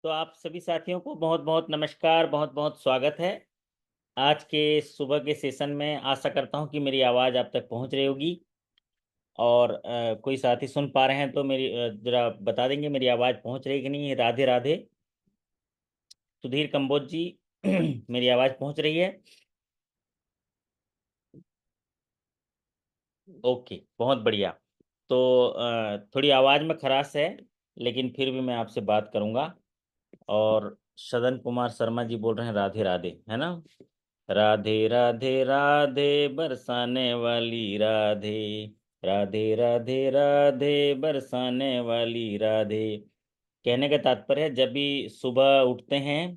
तो आप सभी साथियों को बहुत बहुत नमस्कार, बहुत बहुत स्वागत है। आज के सुबह के सेशन में आशा करता हूं कि मेरी आवाज़ आप तक पहुंच रही होगी। और कोई साथी सुन पा रहे हैं तो मेरी जरा बता देंगे मेरी आवाज़ पहुंच रही है कि नहीं। राधे राधे। सुधीर कंबोज जी मेरी आवाज़ पहुंच रही है? ओके, बहुत बढ़िया। तो थोड़ी आवाज़ में खराश है, लेकिन फिर भी मैं आपसे बात करूंगा। और सदन कुमार शर्मा जी बोल रहे हैं राधे राधे, है ना। राधे राधे राधे बरसाने वाली राधे, राधे राधे राधे बरसाने वाली राधे। कहने का तात्पर्य है, जब भी सुबह उठते हैं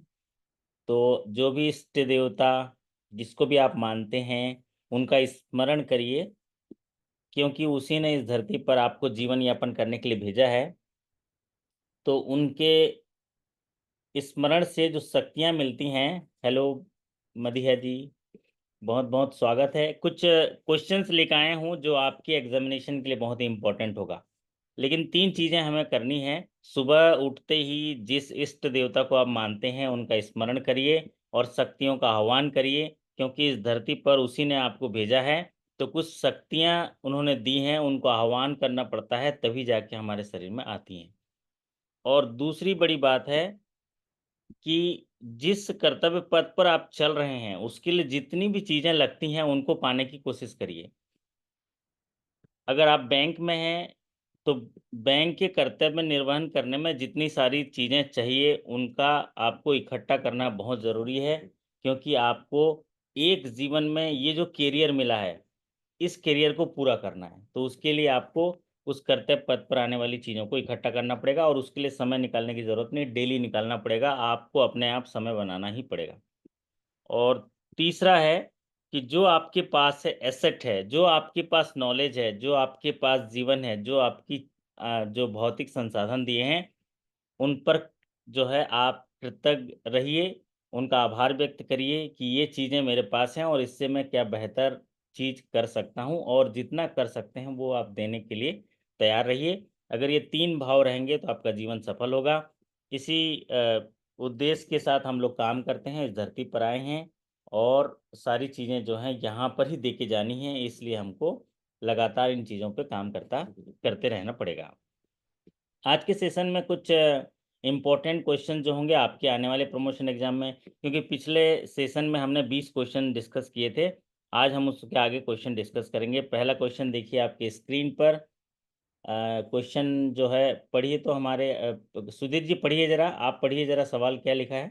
तो जो भी इष्ट देवता जिसको भी आप मानते हैं उनका स्मरण करिए, क्योंकि उसी ने इस धरती पर आपको जीवन यापन करने के लिए भेजा है। तो उनके स्मरण से जो शक्तियाँ मिलती हैं। हेलो मदिहा जी, बहुत बहुत स्वागत है। कुछ क्वेश्चंस लेकर आए हूँ जो आपके एग्जामिनेशन के लिए बहुत ही इंपॉर्टेंट होगा। लेकिन 3 चीज़ें हमें करनी है। सुबह उठते ही जिस इष्ट देवता को आप मानते हैं उनका स्मरण करिए और शक्तियों का आह्वान करिए, क्योंकि इस धरती पर उसी ने आपको भेजा है। तो कुछ शक्तियाँ उन्होंने दी हैं, उनको आह्वान करना पड़ता है, तभी जाके हमारे शरीर में आती हैं। और दूसरी बड़ी बात है कि जिस कर्तव्य पथ पर आप चल रहे हैं उसके लिए जितनी भी चीज़ें लगती हैं उनको पाने की कोशिश करिए। अगर आप बैंक में हैं तो बैंक के कर्तव्य निर्वहन करने में जितनी सारी चीज़ें चाहिए उनका आपको इकट्ठा करना बहुत ज़रूरी है, क्योंकि आपको एक जीवन में ये जो करियर मिला है इस करियर को पूरा करना है। तो उसके लिए आपको उस कर्तव्य पथ पर आने वाली चीज़ों को इकट्ठा करना पड़ेगा, और उसके लिए समय निकालने की ज़रूरत नहीं, डेली निकालना पड़ेगा। आपको अपने आप समय बनाना ही पड़ेगा। और तीसरा है कि जो आपके पास है एसेट है, जो आपके पास नॉलेज है, जो आपके पास जीवन है, जो आपकी जो भौतिक संसाधन दिए हैं, उन पर जो है आप कृतज्ञ रहिए, उनका आभार व्यक्त करिए कि ये चीज़ें मेरे पास हैं और इससे मैं क्या बेहतर चीज़ कर सकता हूँ, और जितना कर सकते हैं वो आप देने के लिए तैयार रहिए। अगर ये 3 भाव रहेंगे तो आपका जीवन सफल होगा। इसी उद्देश्य के साथ हम लोग काम करते हैं, इस धरती पर आए हैं, और सारी चीज़ें जो हैं यहाँ पर ही देके जानी हैं, इसलिए हमको लगातार इन चीज़ों पे काम करते रहना पड़ेगा। आज के सेशन में कुछ इम्पोर्टेंट क्वेश्चन जो होंगे आपके आने वाले प्रमोशन एग्जाम में, क्योंकि पिछले सेशन में हमने 20 क्वेश्चन डिस्कस किए थे। आज हम उसके आगे क्वेश्चन डिस्कस करेंगे। पहला क्वेश्चन देखिए आपके स्क्रीन पर। क्वेश्चन जो है पढ़िए तो हमारे सुधीर जी पढ़िए जरा, आप पढ़िए जरा सवाल क्या लिखा है।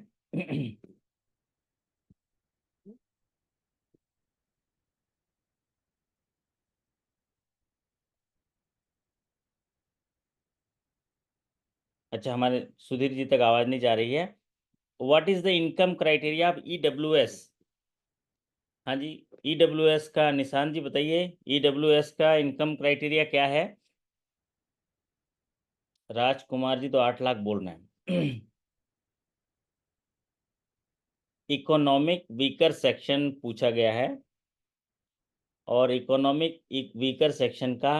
अच्छा, हमारे सुधीर जी तक आवाज़ नहीं जा रही है। What is the income criteria of EWS? हाँ जी, ईडब्ल्यूएस का निशान जी बताइए, ईडब्ल्यूएस का इनकम क्राइटेरिया क्या है? राजकुमार जी तो 8 लाख बोल रहे हैं। इकोनॉमिक वीकर सेक्शन पूछा गया है, और इकोनॉमिक वीकर सेक्शन का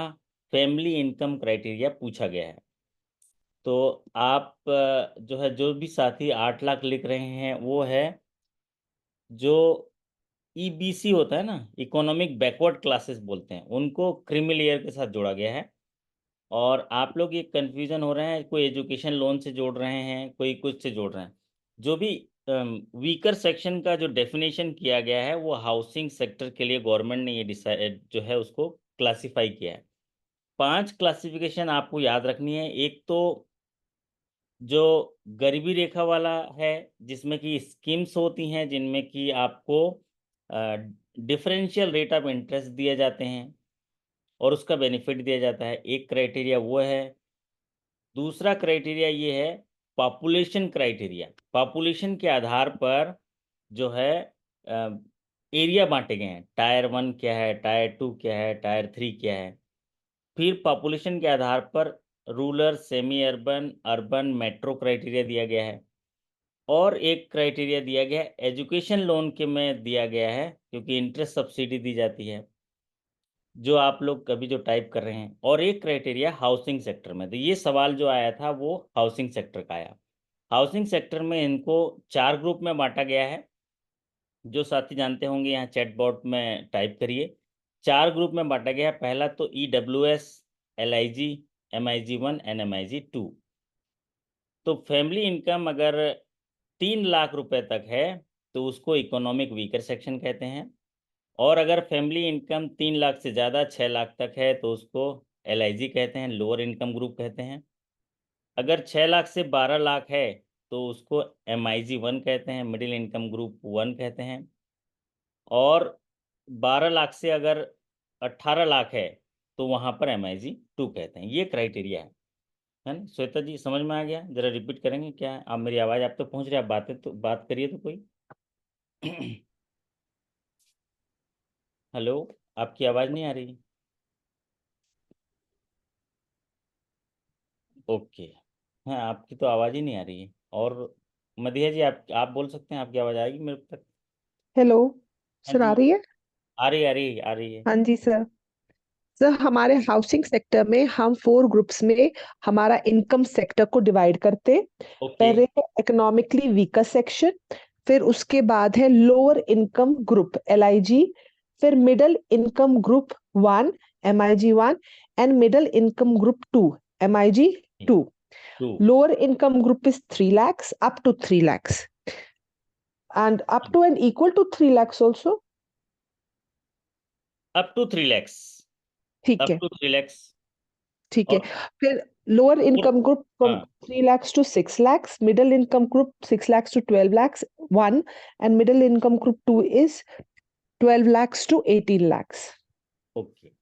फैमिली इनकम क्राइटेरिया पूछा गया है। तो आप जो है, जो भी साथी 8 लाख लिख रहे हैं वो है जो ईबीसी होता है ना, इकोनॉमिक बैकवर्ड क्लासेस बोलते हैं, उनको क्रीमी लेयर के साथ जोड़ा गया है। और आप लोग ये कन्फ्यूज़न हो रहे हैं, कोई एजुकेशन लोन से जोड़ रहे हैं, कोई कुछ से जोड़ रहे हैं। जो भी वीकर सेक्शन का जो डेफ़िनेशन किया गया है, वो हाउसिंग सेक्टर के लिए गवर्नमेंट ने ये डिसाइड जो है उसको क्लासिफ़ाई किया है। 5 क्लासिफ़िकेशन आपको याद रखनी है। एक तो जो गरीबी रेखा वाला है, जिसमें कि स्कीम्स होती हैं, जिनमें कि आपको अ, डिफरेंशियल रेट ऑफ इंटरेस्ट दिए जाते हैं और उसका बेनिफिट दिया जाता है। एक क्राइटेरिया वो है। दूसरा क्राइटेरिया ये है पॉपुलेशन क्राइटेरिया। पॉपुलेशन के आधार पर जो है एरिया बाँटे गए हैं। टायर 1 क्या है, टायर 2 क्या है, टायर 3 क्या है। फिर पॉपुलेशन के आधार पर rural, semi urban, urban, metro criteria दिया गया है। और एक क्राइटेरिया दिया गया है एजुकेशन लोन के में दिया गया है, क्योंकि इंटरेस्ट सब्सिडी दी जाती है, जो आप लोग अभी जो टाइप कर रहे हैं। और एक क्राइटेरिया हाउसिंग सेक्टर में। तो ये सवाल जो आया था वो हाउसिंग सेक्टर का आया। हाउसिंग सेक्टर में इनको 4 ग्रुप में बांटा गया है, जो साथी जानते होंगे यहाँ चैटबॉट में टाइप करिए। 4 ग्रुप में बांटा गया है। पहला तो EWS, LIG, MIG 1 and MIG 2। तो फैमिली इनकम अगर 3 लाख रुपए तक है तो उसको इकोनॉमिक वीकर सेक्शन कहते हैं, और अगर फैमिली इनकम 3 लाख से ज़्यादा 6 लाख तक है तो उसको LIG कहते हैं, लोअर इनकम ग्रुप कहते हैं। अगर 6 लाख से 12 लाख है तो उसको MIG 1 कहते हैं, मिडिल इनकम ग्रुप 1 कहते हैं। और 12 लाख से अगर 18 लाख है तो वहाँ पर MIG 2 कहते हैं। ये क्राइटेरिया है ना। श्वेता जी समझ में आ गया? जरा रिपीट करेंगे क्या? आप मेरी आवाज़ आप तो पहुँच रही है, आप बात करिए तो कोई। हेलो, आपकी आवाज़ नहीं आ रही। ओके। हाँ, आपकी तो आवाज़ ही नहीं आ रही है। और मदिया जी आप बोल सकते हैं, आपकी आवाज़ आएगी मेरे तक? हेलो हाँ सर, आ जी, रही है? आ रही है। हाँ जी सर। सर, हमारे हाउसिंग सेक्टर में हम 4 ग्रुप्स में हमारा इनकम सेक्टर को डिवाइड करते हैं। ओके। पहले है इकोनॉमिकली वीकर सेक्शन, फिर उसके बाद है लोअर इनकम ग्रुप LIG, फिर middle income group 1 MIG 1 and middle income group 2 MIG 2। 2। Lower income group is 3 lakhs up to 3 lakhs and up to and equal to 3 lakhs also। Up to 3 lakhs. ठीक अप है। To 3 lakhs. ठीक है। और फिर lower और income group from हाँ, 3 lakhs to 6 lakhs, middle income group 6 lakhs to 12 lakhs 1, and middle income group 2 is 12 lakhs to 18 lakhs। Okay.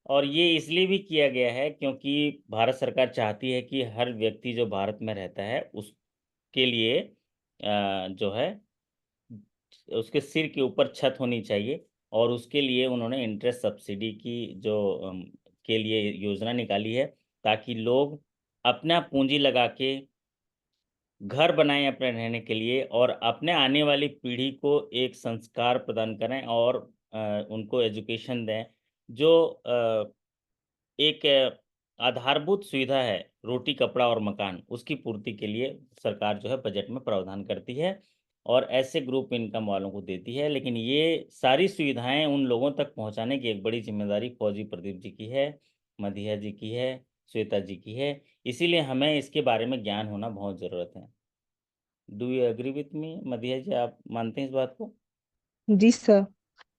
और ये इसलिए भी किया गया है क्योंकि भारत सरकार चाहती है कि हर व्यक्ति जो भारत में रहता है उसके लिए जो है उसके सिर के ऊपर छत होनी चाहिए। और उसके लिए उन्होंने इंटरेस्ट सब्सिडी की जो के लिए योजना निकाली है, ताकि लोग अपना पूंजी लगा के घर बनाएं अपने रहने के लिए, और अपने आने वाली पीढ़ी को एक संस्कार प्रदान करें, और उनको एजुकेशन दें। जो एक आधारभूत सुविधा है, रोटी कपड़ा और मकान, उसकी पूर्ति के लिए सरकार जो है बजट में प्रावधान करती है और ऐसे ग्रुप इनकम वालों को देती है। लेकिन ये सारी सुविधाएं उन लोगों तक पहुंचाने की एक बड़ी जिम्मेदारी फौजी प्रदीप जी की है, मधिया जी की है, श्वेता जी की है। इसीलिए हमें इसके बारे में ज्ञान होना बहुत ज़रूरत है। Do you agree with me Madhiya ji, आप मानते हैं इस बात को? जी सर।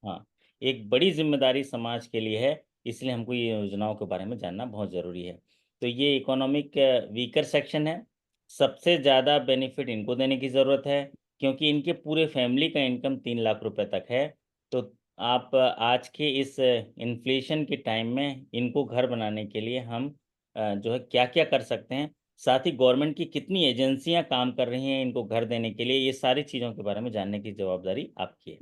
हाँ, एक बड़ी जिम्मेदारी समाज के लिए है, इसलिए हमको ये योजनाओं के बारे में जानना बहुत ज़रूरी है। तो ये इकोनॉमिक वीकर सेक्शन है, सबसे ज़्यादा बेनिफिट इनको देने की ज़रूरत है, क्योंकि इनके पूरे फैमिली का इनकम 3 लाख रुपए तक है। तो आप आज के इस इन्फ्लेशन के टाइम में इनको घर बनाने के लिए हम जो है क्या क्या कर सकते हैं, साथ ही गवर्नमेंट की कितनी एजेंसियां काम कर रही हैं इनको घर देने के लिए, ये सारी चीज़ों के बारे में जानने की जवाबदारी आपकी है।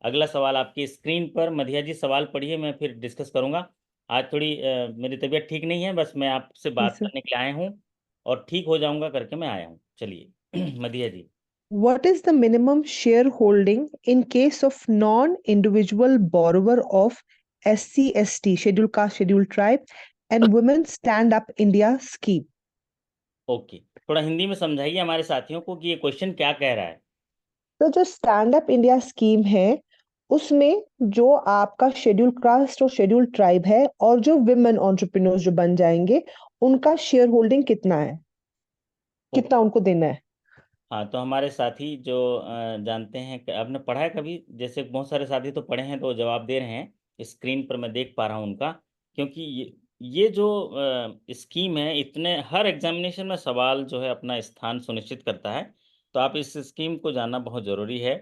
अगला सवाल आपकी स्क्रीन पर, मधिया जी सवाल पढ़िए, मैं फिर डिस्कस करूंगा। आज थोड़ी मेरी तबीयत ठीक नहीं है, बस मैं आपसे जी बात सर। करने के लिए आया हूँ और ठीक हो जाऊंगा करके मैं आया हूँ। चलिए मधिया जी। What is the minimum shareholding in case of non-individual borrower of SC/ST, scheduled caste, scheduled tribe, and Women Stand Up India scheme? Okay, थोड़ा हिंदी में समझाइए हमारे साथियों को कि ये क्वेश्चन क्या कह रहा है। तो जो स्टैंड अप इंडिया स्कीम है, उसमें जो आपका शेड्यूल कास्ट और शेड्यूल ट्राइब है और जो विमेन एंटरप्रेन्योर्स जो बन जाएंगे, उनका शेयर होल्डिंग कितना है, ओके। कितना उनको देना है? हाँ, तो हमारे साथी जो जानते हैं कि आपने पढ़ा है कभी, जैसे बहुत सारे साथी तो पढ़े हैं तो जवाब दे रहे हैं, स्क्रीन पर मैं देख पा रहा हूँ उनका। क्योंकि ये जो स्कीम है, इतने हर एग्जामिनेशन में सवाल जो है अपना स्थान सुनिश्चित करता है, तो आप इस स्कीम को जानना बहुत ज़रूरी है।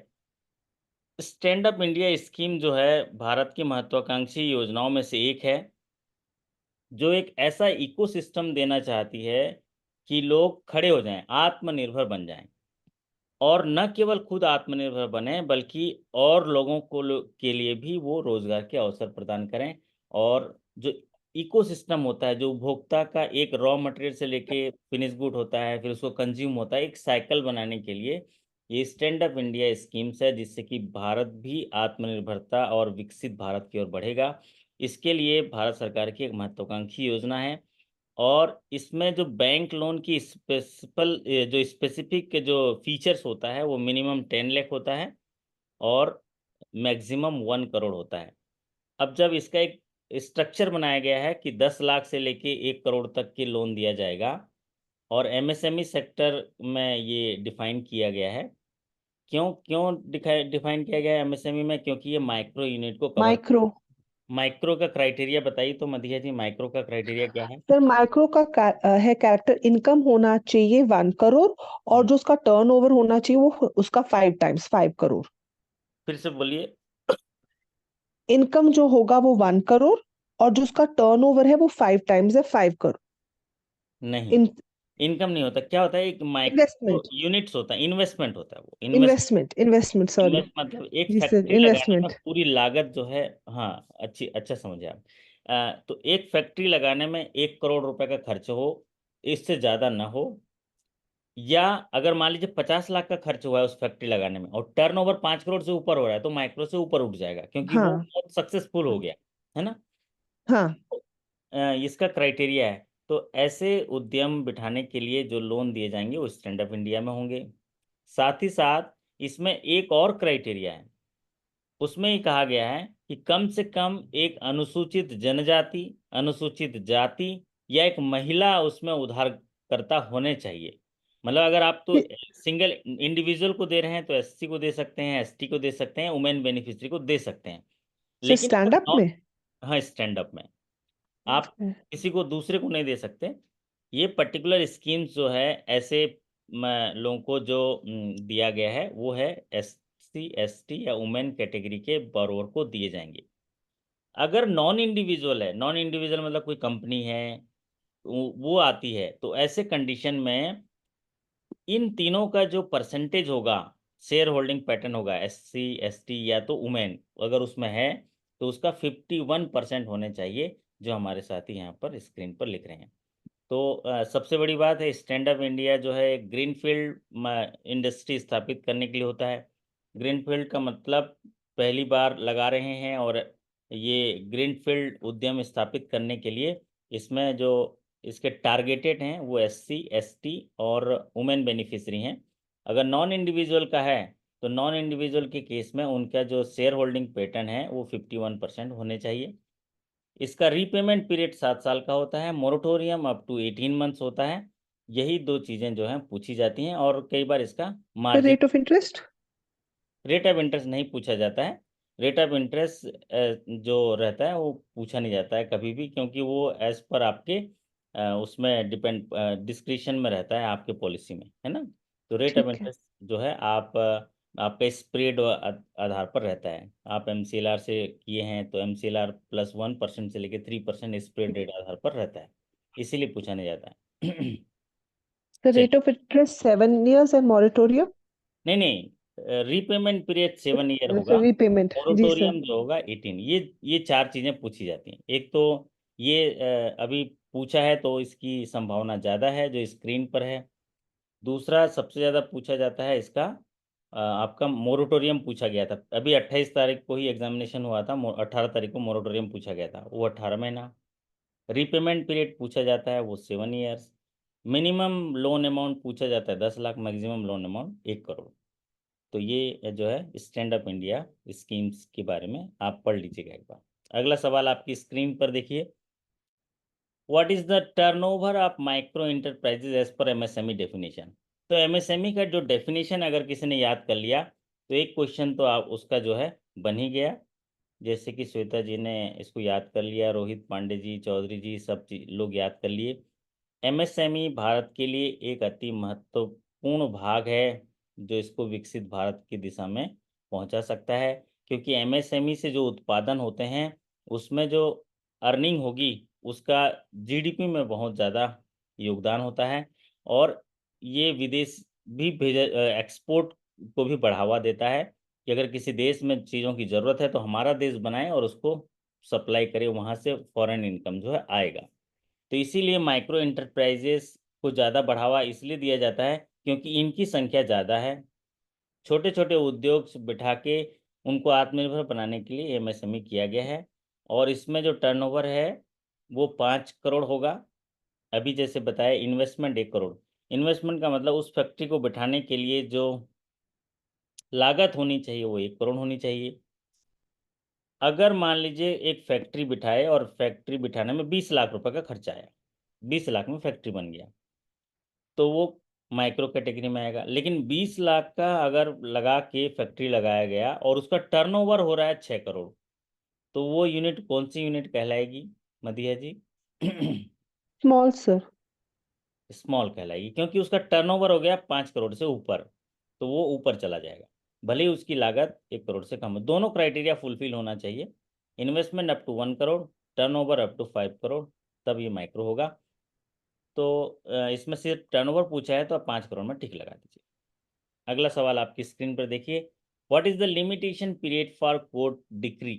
स्टैंड अप इंडिया स्कीम जो है भारत की महत्वाकांक्षी योजनाओं में से एक है, जो एक ऐसा इकोसिस्टम देना चाहती है कि लोग खड़े हो जाएं, आत्मनिर्भर बन जाएं, और न केवल खुद आत्मनिर्भर बने बल्कि और लोगों को के लिए भी वो रोजगार के अवसर प्रदान करें। और जो इकोसिस्टम होता है, जो उपभोक्ता का एक रॉ मटेरियल से लेके फिनिश गुड होता है, फिर उसको कंज्यूम होता है, एक साइकिल बनाने के लिए ये स्टैंड अप इंडिया स्कीम्स है, जिससे कि भारत भी आत्मनिर्भरता और विकसित भारत की ओर बढ़ेगा। इसके लिए भारत सरकार की एक महत्वाकांक्षी योजना है। और इसमें जो बैंक लोन की जो स्पेसिफिक जो फीचर्स होता है वो मिनिमम 10 लाख होता है और मैक्सिमम 1 करोड़ होता है। अब जब इसका एक स्ट्रक्चर बनाया गया है कि 10 लाख से लेके 1 करोड़ तक के लोन दिया जाएगा और एमएसएमई सेक्टर में ये डिफाइन किया गया है। क्यों क्यों डिफाइन किया गया है एमएसएमई में? क्योंकि ये माइक्रो यूनिट को कवर। माइक्रो। माइक्रो का क्राइटेरिया बताइए तो मधिया जी, माइक्रो का क्राइटेरिया क्या है? सर माइक्रो का है कैरेक्टर इनकम होना चाहिए 1 करोड़, और जो उसका टर्नओवर होना चाहिए वो उसका 5 टाइम्स 5 करोड़। फिर से बोलिए। इनकम जो होगा वो 1 करोड़, और जो उसका टर्नओवर है वो 5 टाइम्स है 5 करोड़। नहीं, इन इनकम नहीं होता। क्या होता है? एक माइक्रो इन्वेस्टमेंट। यूनिट्स होता है, इन्वेस्टमेंट होता है वो। Investment sorry. इन्वेस्ट मतलब एक जी सर, फैक्ट्री लगाने में इन्वेस्टमेंट। पूरी लागत जो है। हाँ, अच्छा समझे आप। तो एक फैक्ट्री लगाने में 1 करोड़ रुपए का खर्च हो, इससे ज़्यादा ना हो। या अगर मान लीजिए 50 लाख का खर्च हुआ है उस फैक्ट्री लगाने में और टर्नओवर 5 करोड़ से ऊपर हो रहा है, तो माइक्रो से ऊपर उठ जाएगा क्योंकि वो हाँ बहुत सक्सेसफुल हो गया, है ना। हाँ। इसका क्राइटेरिया है। तो ऐसे उद्यम बिठाने के लिए जो लोन दिए जाएंगे वो स्टैंड अप इंडिया में होंगे। साथ ही साथ इसमें एक और क्राइटेरिया है। उसमें ही कहा गया है कि कम से कम एक अनुसूचित जनजाति, अनुसूचित जाति या एक महिला उसमें उधारकर्ता होने चाहिए। मतलब अगर आप तो सिंगल इंडिविजुअल को दे रहे हैं तो एससी को दे सकते हैं, एसटी को दे सकते हैं, वुमेन बेनिफिशियरी को दे सकते हैं। सर लेकिन स्टैंड अप में। हाँ, स्टैंड अप में आप किसी को दूसरे को नहीं दे सकते। ये पर्टिकुलर स्कीम्स जो है ऐसे लोगों को जो दिया गया है वो है एससी एसटी या वुमेन कैटेगरी के बोरोवर को दिए जाएंगे। अगर नॉन इंडिविजुअल है, नॉन इंडिविजुअल मतलब कोई कंपनी है, वो आती है, तो ऐसे कंडीशन में इन तीनों का जो परसेंटेज होगा, शेयर होल्डिंग पैटर्न होगा, एससी एसटी या तो वुमेन अगर उसमें है, तो उसका 51% होने चाहिए, जो हमारे साथी यहाँ पर स्क्रीन पर लिख रहे हैं। तो सबसे बड़ी बात है, स्टैंड अप इंडिया जो है ग्रीनफील्ड इंडस्ट्री स्थापित करने के लिए होता है। ग्रीनफील्ड का मतलब पहली बार लगा रहे हैं, और ये ग्रीनफील्ड उद्यम स्थापित करने के लिए इसमें जो इसके टारगेटेड हैं वो एससी एसटी और वुमेन बेनिफिशरी हैं। अगर नॉन इंडिविजुअल का है तो नॉन इंडिविजुअल के केस में उनका जो शेयर होल्डिंग पैटर्न है वो 51% होने चाहिए। इसका रीपेमेंट पीरियड 7 साल का होता है, मोरेटोरियम अप टू 18 मंथ्स होता है। यही दो चीज़ें जो हैं पूछी जाती हैं, और कई बार इसका sir margin. Rate of interest. Rate of interest नहीं पूछा जाता है। रेट ऑफ इंटरेस्ट जो रहता है वो पूछा नहीं जाता है कभी भी, क्योंकि वो एज पर आपके उसमें डिपेंड डिस्क्रिप्शन में रहता है आपके पॉलिसी में, है ना। तो रेट ऑफ ठीक है। इंटरेस्ट जो है आपका स्प्रेड आधार पर रहता है। आप एमसीएलआर से किए हैं तो एमसीएलआर +1% से लेकर 3% स्प्रेड रेट आधार पर रहता है, इसीलिए पूछा नहीं जाता है। सर रेट चलिए। Of interest 7 years and moratorium. नहीं नहीं, रीपेमेंट पीरियड 7 ईयर होगा। रीपेमेंट जी सर। मोरेटोरियम जो होगा 18। ये चार चीज़ें पूछी जाती हैं। एक तो ये अभी पूछा है तो इसकी संभावना ज़्यादा है जो स्क्रीन पर है। दूसरा सबसे ज़्यादा पूछा जाता है इसका आपका मोरेटोरियम पूछा गया था। अभी 28 तारीख को ही एग्जामिनेशन हुआ था, 18 तारीख को मोरेटोरियम पूछा गया था, वो 18 महीना। रीपेमेंट पीरियड पूछा जाता है वो 7 ईयर्स। मिनिमम लोन अमाउंट पूछा जाता है 10 lakh, maximum loan amount 1 crore. तो ये जो है स्टैंड अप इंडिया स्कीम्स के बारे में आप पढ़ लीजिएगा एक बार। अगला सवाल आपकी स्क्रीन पर देखिए। What is the turnover of micro enterprises as per MSME definition? तो एमएसएमई का जो डेफिनेशन अगर किसी ने याद कर लिया तो एक क्वेश्चन तो आप उसका जो है बन ही गया। जैसे कि श्वेता जी ने इसको याद कर लिया, रोहित पांडे जी, चौधरी जी, सब लोग याद कर लिए। एमएसएमई भारत के लिए एक अति महत्वपूर्ण भाग है जो इसको विकसित भारत की दिशा में पहुंचा सकता है, क्योंकि एमएसएमई से जो उत्पादन होते हैं उसमें जो अर्निंग होगी उसका जीडीपी में बहुत ज़्यादा योगदान होता है, और ये विदेश भी भेजा एक्सपोर्ट को भी बढ़ावा देता है कि अगर किसी देश में चीज़ों की ज़रूरत है तो हमारा देश बनाए और उसको सप्लाई करे, वहाँ से फॉरेन इनकम जो है आएगा। तो इसीलिए माइक्रो एंटरप्राइजेस को ज़्यादा बढ़ावा इसलिए दिया जाता है क्योंकि इनकी संख्या ज़्यादा है। छोटे छोटे उद्योग से बिठा के उनको आत्मनिर्भर बनाने के लिए एमएसएमई किया गया है, और इसमें जो टर्नओवर है वो 5 करोड़ होगा। अभी जैसे बताया इन्वेस्टमेंट 1 करोड़, इन्वेस्टमेंट का मतलब उस फैक्ट्री को बिठाने के लिए जो लागत होनी चाहिए वो 1 करोड़ होनी चाहिए। अगर मान लीजिए एक फैक्ट्री बिठाए और फैक्ट्री बिठाने में 20 लाख रुपए का खर्चा आया, 20 लाख में फैक्ट्री बन गया, तो वो माइक्रो कैटेगरी में आएगा। लेकिन 20 लाख का अगर लगा के फैक्ट्री लगाया गया और उसका टर्नओवर हो रहा है 6 करोड़, तो वो यूनिट कौन सी यूनिट कहलाएगी Madiya ji? Small sir. Small कहलाएगी, क्योंकि उसका टर्नओवर हो गया 5 करोड़ से ऊपर, तो वो ऊपर चला जाएगा, भले ही उसकी लागत 1 करोड़ से कम हो। दोनों क्राइटेरिया फुलफिल होना चाहिए, investment up to 1 crore, turnover up to 5 crore, तब ये माइक्रो होगा। तो इसमें सिर्फ टर्नओवर पूछा है तो आप 5 करोड़ में टिक लगा दीजिए। अगला सवाल आपकी स्क्रीन पर देखिए, what is the limitation period for court decree?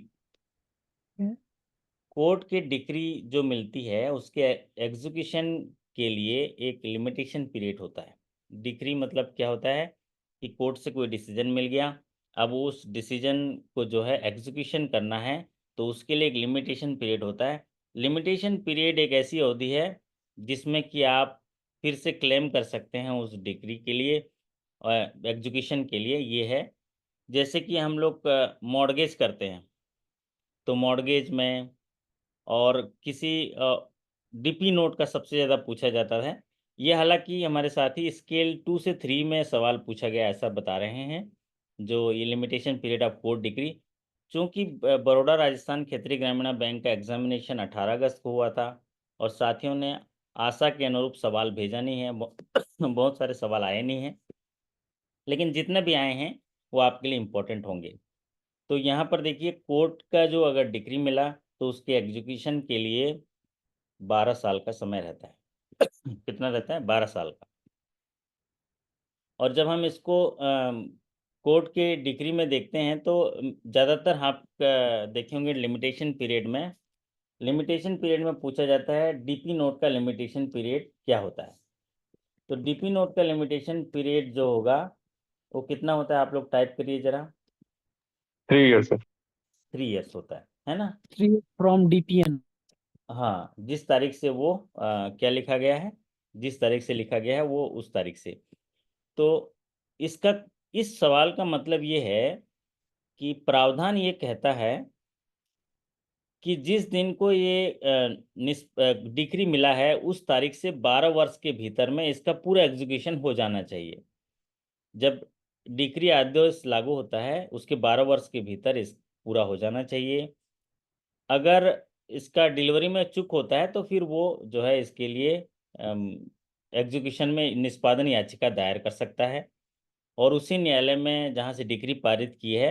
Court के डिक्री जो मिलती है उसके एग्जीक्यूशन के लिए एक लिमिटेशन पीरियड होता है। डिक्री मतलब क्या होता है कि कोर्ट से कोई डिसीजन मिल गया, अब उस डिसीजन को जो है एग्जीक्यूशन करना है, तो उसके लिए एक लिमिटेशन पीरियड होता है। लिमिटेशन पीरियड एक ऐसी अवधि है जिसमें कि आप फिर से क्लेम कर सकते हैं उस डिक्री के लिए और एग्जीक्यूशन के लिए। ये है जैसे कि हम लोग मॉर्गेज करते हैं, तो मॉर्गेज में और किसी डीपी नोट का सबसे ज़्यादा पूछा जाता है। ये हालांकि हमारे साथी स्केल 2 से 3 में सवाल पूछा गया ऐसा बता रहे हैं, जो ये limitation period of court degree. चूँकि बड़ौदा राजस्थान क्षेत्रीय ग्रामीण बैंक का एग्जामिनेशन 18 अगस्त को हुआ था और साथियों ने आशा के अनुरूप सवाल भेजा नहीं है, बहुत सारे सवाल आए नहीं हैं, लेकिन जितने भी आए हैं वो आपके लिए इम्पोर्टेंट होंगे। तो यहाँ पर देखिए, कोर्ट का जो अगर डिग्री मिला तो उसके एग्जीक्यूशन के लिए 12 साल का समय रहता है। कितना रहता है? 12 साल का। और जब हम इसको कोर्ट के डिग्री में देखते हैं तो ज़्यादातर आप देखेंगे लिमिटेशन पीरियड में पूछा जाता है डीपी नोट का लिमिटेशन पीरियड क्या होता है। तो डीपी नोट का लिमिटेशन पीरियड जो होगा वो कितना होता है, आप लोग टाइप करिए जरा। 3 years, sir. 3 ईयर्स होता है ना? 3 from DPN। हाँ, जिस तारीख से वो क्या लिखा गया है, जिस तारीख से लिखा गया है वो उस तारीख से। तो इसका इस सवाल का मतलब ये है कि प्रावधान ये कहता है कि जिस दिन को ये डिक्री मिला है उस तारीख से 12 वर्ष के भीतर में इसका पूरा एग्जीक्यूशन हो जाना चाहिए। जब डिक्री आदेश लागू होता है उसके 12 वर्ष के भीतर इस पूरा हो जाना चाहिए। अगर इसका डिलीवरी में चूक होता है तो फिर वो जो है इसके लिए एग्जीक्यूशन में निष्पादन याचिका दायर कर सकता है और उसी न्यायालय में जहाँ से डिक्री पारित की है,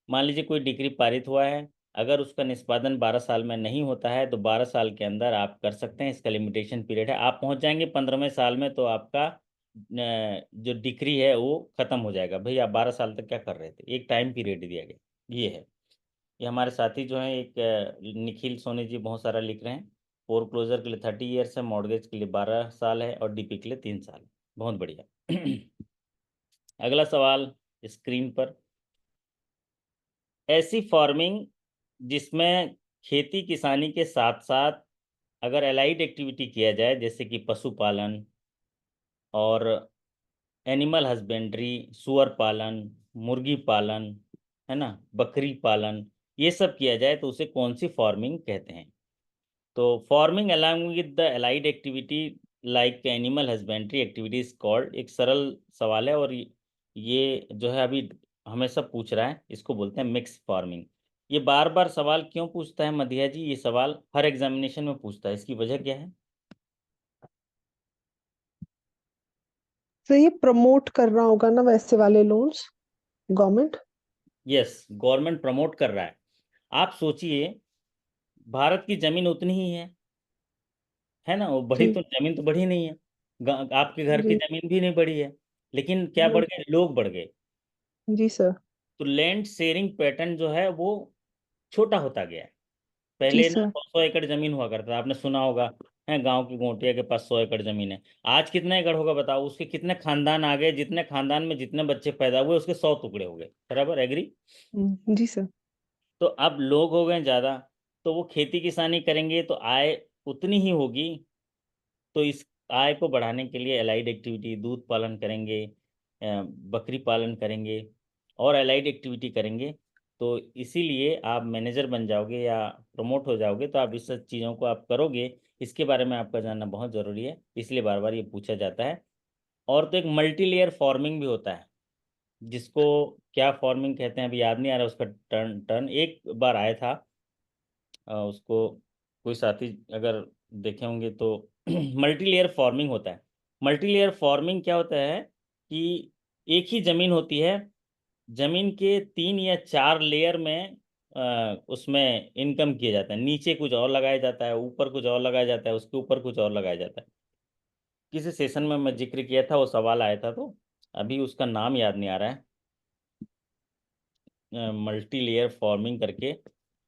मान लीजिए कोई डिक्री पारित हुआ है, अगर उसका निष्पादन 12 साल में नहीं होता है तो 12 साल के अंदर आप कर सकते हैं। इसका लिमिटेशन पीरियड है, आप पहुंच जाएंगे 15वें साल में तो आपका जो डिक्री है वो खत्म हो जाएगा। भाई आप 12 साल तक क्या कर रहे थे, एक टाइम पीरियड दिया गया। ये है। ये हमारे साथी जो हैं एक निखिल सोनी जी बहुत सारा लिख रहे हैं। फोर क्लोजर के लिए 30 ईयर्स है, मॉर्गेज के लिए 12 साल है और डीपी के लिए 3 साल है। बहुत बढ़िया। अगला सवाल स्क्रीन पर, ऐसी फार्मिंग जिसमें खेती किसानी के साथ साथ अगर एलाइड एक्टिविटी किया जाए जैसे कि पशुपालन और एनिमल हस्बेंड्री, सुअर पालन, मुर्गी पालन, है ना, बकरी पालन, ये सब किया जाए तो उसे कौन सी फार्मिंग कहते हैं? तो farming along with the allied activity like animal husbandry activity is called, एक सरल सवाल है और ये जो है अभी हमेशा पूछ रहा है, इसको बोलते हैं मिक्स फार्मिंग। ये बार बार सवाल क्यों पूछता है मधिया जी? ये सवाल हर एग्जामिनेशन में पूछता है, इसकी वजह क्या है? तो ये प्रमोट कर रहा होगा ना वैसे वाले loans, government. Yes, government promote कर रहा है। आप सोचिए, भारत की जमीन उतनी ही है ना, वो बड़ी जी। तो जमीन तो बढ़ी नहीं है, आपके घर की जी। जमीन भी नहीं बढ़ी है, लेकिन क्या बढ़ जी। गए? लोग बढ़ गए। जी सर। तो लैंड शेयरिंग पैटर्न जो है वो छोटा होता गया है। जी पहले ना सर। 100 एकड़ जमीन हुआ करता था, आपने सुना होगा, है, गांव की गोटिया के पास 100 एकड़ जमीन है। आज कितना एकड़ होगा बताओ? उसके कितने खानदान आ गए, जितने खानदान में जितने बच्चे पैदा हुए उसके 100 टुकड़े हो गए। बराबर, एग्री? जी सर। तो अब लोग हो गए ज़्यादा, तो वो खेती किसानी करेंगे तो आय उतनी ही होगी, तो इस आय को बढ़ाने के लिए एलाइड एक्टिविटी, दूध पालन करेंगे, बकरी पालन करेंगे और एलाइड एक्टिविटी करेंगे। तो इसीलिए आप मैनेजर बन जाओगे या प्रमोट हो जाओगे, तो आप इस सब चीज़ों को आप करोगे। इसके बारे में आपका जानना बहुत ज़रूरी है, इसलिए बार बार ये पूछा जाता है। और तो एक मल्टी लेयर फार्मिंग भी होता है, जिसको क्या फार्मिंग कहते हैं अभी याद नहीं आ रहा उसका टर्न एक बार आया था। उसको कोई साथी अगर देखे होंगे तो मल्टी लेयर फार्मिंग होता है। मल्टी लेयर फार्मिंग क्या होता है कि एक ही ज़मीन होती है, ज़मीन के 3 या 4 लेयर में उसमें इनकम किया जाता है। नीचे कुछ और लगाया जाता है, ऊपर कुछ और लगाया जाता है, उसके ऊपर कुछ और लगाया जाता है। किसी सेशन में मैं जिक्र किया था, वो सवाल आया था, तो अभी उसका नाम याद नहीं आ रहा है, मल्टी लेयर फार्मिंग करके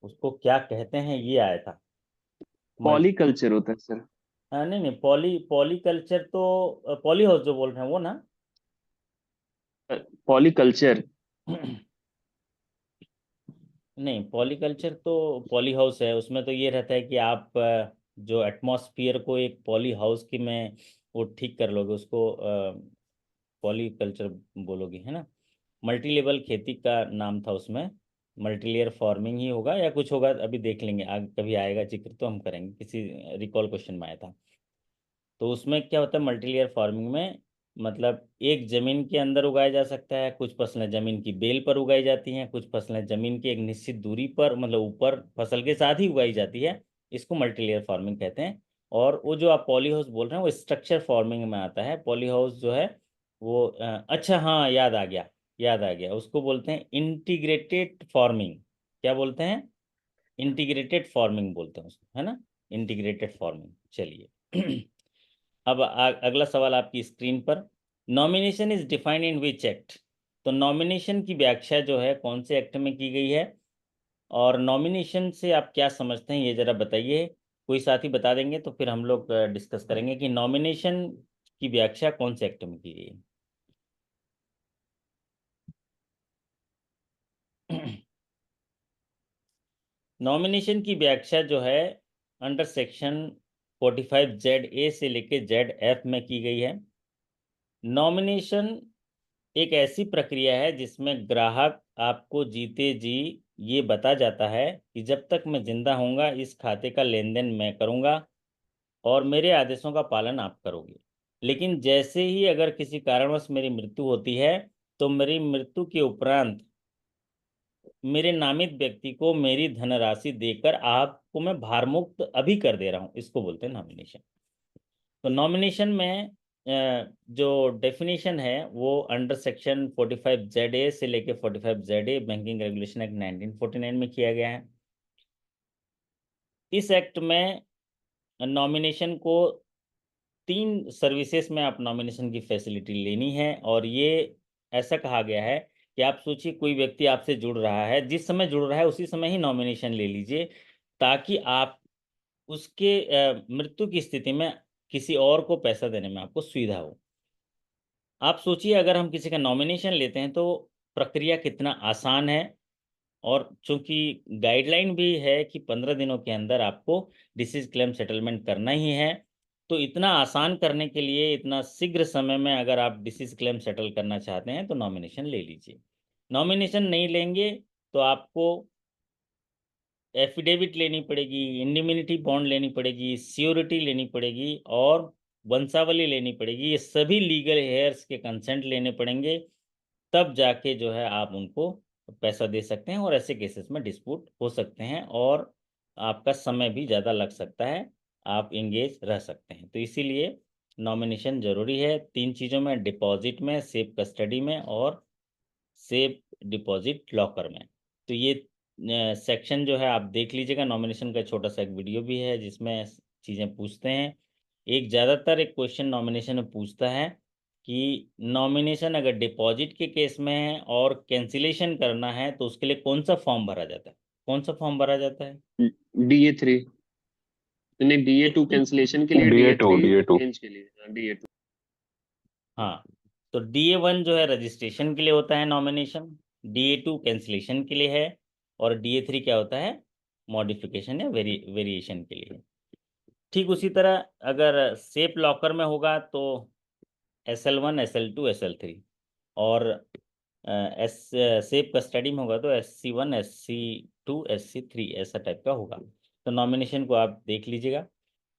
उसको क्या कहते हैं, ये आया था। पॉलीकल्चर होता है सर। नहीं नहीं, पॉलीकल्चर तो पॉली हाउस जो बोल रहे हैं वो ना। पॉलीकल्चर नहीं, पॉलीकल्चर तो पॉली हाउस है, उसमें तो ये रहता है कि आप जो एटमॉस्फियर को एक पॉली हाउस की में वो ठीक कर लोगे, उसको पॉलीकल्चर बोलोगे, है ना। मल्टी लेवल खेती का नाम था उसमें, मल्टी लेयर फार्मिंग ही होगा या कुछ होगा, अभी देख लेंगे, आगे कभी आएगा जिक्र तो हम करेंगे, किसी रिकॉल क्वेश्चन में आया था। तो उसमें क्या होता है मल्टी लेयर फार्मिंग में, मतलब एक जमीन के अंदर उगाया जा सकता है, कुछ फसलें जमीन की बेल पर उगाई जाती हैं, कुछ फसलें जमीन की एक निश्चित दूरी पर, मतलब ऊपर फसल के साथ ही उगाई जाती है। इसको मल्टी लेयर फार्मिंग कहते हैं। और वो जो आप पॉली हाउस बोल रहे हैं वो स्ट्रक्चर फार्मिंग में आता है। पॉली हाउस जो है वो अच्छा हाँ, याद आ गया, याद आ गया, उसको बोलते हैं इंटीग्रेटेड फार्मिंग। क्या बोलते हैं? इंटीग्रेटेड फार्मिंग बोलते हैं उसको, है ना, इंटीग्रेटेड फार्मिंग। चलिए अब अगला सवाल आपकी स्क्रीन पर, nomination is defined in which act. तो नॉमिनेशन की व्याख्या जो है कौन से एक्ट में की गई है, और नॉमिनेशन से आप क्या समझते हैं ये जरा बताइए। कोई साथी बता देंगे तो फिर हम लोग डिस्कस करेंगे कि नॉमिनेशन की व्याख्या कौन से एक्ट में की गई है। नॉमिनेशन की व्याख्या जो है अंडर सेक्शन 45ZA से लेके ZF में की गई है। नॉमिनेशन एक ऐसी प्रक्रिया है जिसमें ग्राहक आपको जीते जी ये बता जाता है कि जब तक मैं जिंदा हूँगा इस खाते का लेन देन मैं करूँगा और मेरे आदेशों का पालन आप करोगे। लेकिन जैसे ही अगर किसी कारणवश मेरी मृत्यु होती है तो मेरी मृत्यु के उपरांत मेरे नामित व्यक्ति को मेरी धनराशि देकर आपको मैं भारमुक्त अभी कर दे रहा हूँ, इसको बोलते हैं नॉमिनेशन। तो नॉमिनेशन में जो डेफिनेशन है वो अंडर सेक्शन 45ZA से लेके 45ZA बैंकिंग रेगुलेशन एक्ट 1949 में किया गया है। इस एक्ट में नॉमिनेशन को 3 सर्विसेज में आप नॉमिनेशन की फैसिलिटी लेनी है। और ये ऐसा कहा गया है कि आप सोचिए कोई व्यक्ति आपसे जुड़ रहा है, जिस समय जुड़ रहा है उसी समय ही नॉमिनेशन ले लीजिए, ताकि आप उसके मृत्यु की स्थिति में किसी और को पैसा देने में आपको सुविधा हो। आप सोचिए अगर हम किसी का नॉमिनेशन लेते हैं तो प्रक्रिया कितना आसान है। और चूंकि गाइडलाइन भी है कि 15 दिनों के अंदर आपको डिसीज क्लेम सेटलमेंट करना ही है, तो इतना आसान करने के लिए, इतना शीघ्र समय में अगर आप डिसीज क्लेम सेटल करना चाहते हैं तो नॉमिनेशन ले लीजिए। नॉमिनेशन नहीं लेंगे तो आपको एफिडेविट लेनी पड़ेगी, इंडिमिनिटी बॉन्ड लेनी पड़ेगी, श्योरिटी लेनी पड़ेगी और वंशावली लेनी पड़ेगी। ये सभी लीगल हेयर्स के कंसेंट लेने पड़ेंगे, तब जाके जो है आप उनको पैसा दे सकते हैं। और ऐसे केसेस में डिस्प्यूट हो सकते हैं और आपका समय भी ज़्यादा लग सकता है, आप इंगेज रह सकते हैं। तो इसीलिए नॉमिनेशन जरूरी है 3 चीज़ों में, डिपॉजिट में, सेफ कस्टडी में और सेफ डिपॉजिट लॉकर में। तो ये सेक्शन जो है आप देख लीजिएगा। नॉमिनेशन का छोटा सा एक वीडियो भी है जिसमें चीज़ें पूछते हैं। एक ज़्यादातर एक क्वेश्चन नॉमिनेशन में पूछता है कि नॉमिनेशन अगर डिपॉजिट के केस में है और कैंसिलेशन करना है तो उसके लिए कौन सा फॉर्म भरा जाता है? कौन सा फॉर्म भरा जाता है? DA3 नहीं, DA2 कैंसिलेशन के लिए, DA2 DA3 चेंज के लिए, DA2। हाँ, तो DA1 जो है रजिस्ट्रेशन के लिए होता है नॉमिनेशन, DA2 कैंसिलेशन के लिए है और DA3 क्या होता है? मॉडिफिकेशन या वेरिएशन के लिए। ठीक उसी तरह अगर सेफ लॉकर में होगा तो SL1 SL2 SL3, और सेफ कस्टडी में होगा तो SC1 SC2 SC3 ऐसा टाइप का होगा। तो नॉमिनेशन को आप देख लीजिएगा।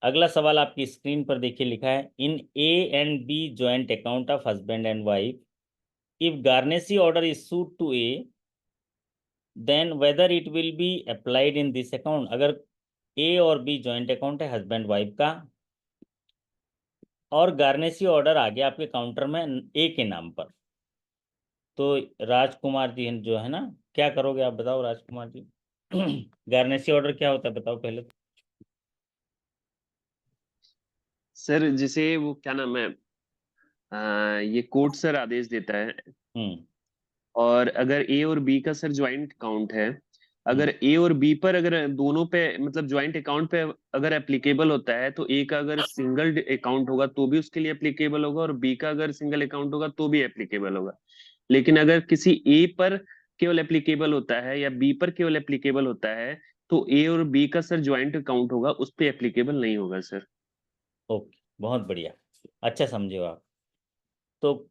अगला सवाल आपकी स्क्रीन पर देखिए, लिखा है इन A and B joint account of husband and wife, if garnishee order is issued to A, then whether it will be applied in this account। अगर A और B जॉइंट अकाउंट है हस्बैंड वाइफ का, और गार्नेसी order आ गया आपके counter में A के नाम पर, तो राजकुमार जी जो है ना, क्या करोगे आप बताओ राजकुमार जी? गार्नेसी ऑर्डर क्या होता है बताओ पहले तो। सर जिसे वो क्या नाम है, ये कोर्ट सर आदेश देता है, हम्म और अगर ए और बी का सर ज्वाइंट अकाउंट है, अगर ए और बी पर अगर दोनों पे मतलब ज्वाइंट अकाउंट पे अगर एप्लीकेबल होता है, तो ए का अगर सिंगल अकाउंट होगा तो भी उसके लिए एप्लीकेबल होगा, और बी का अगर सिंगल अकाउंट होगा तो भी एप्लीकेबल होगा। लेकिन अगर किसी ए पर केवल एप्लीकेबल होता है या बी पर केवल एप्लीकेबल होता है, तो ए और बी का सर ज्वाइंट अकाउंट होगा, उस पर एप्लीकेबल नहीं होगा सर। ओके, बहुत बढ़िया, अच्छा समझे हो आप। तो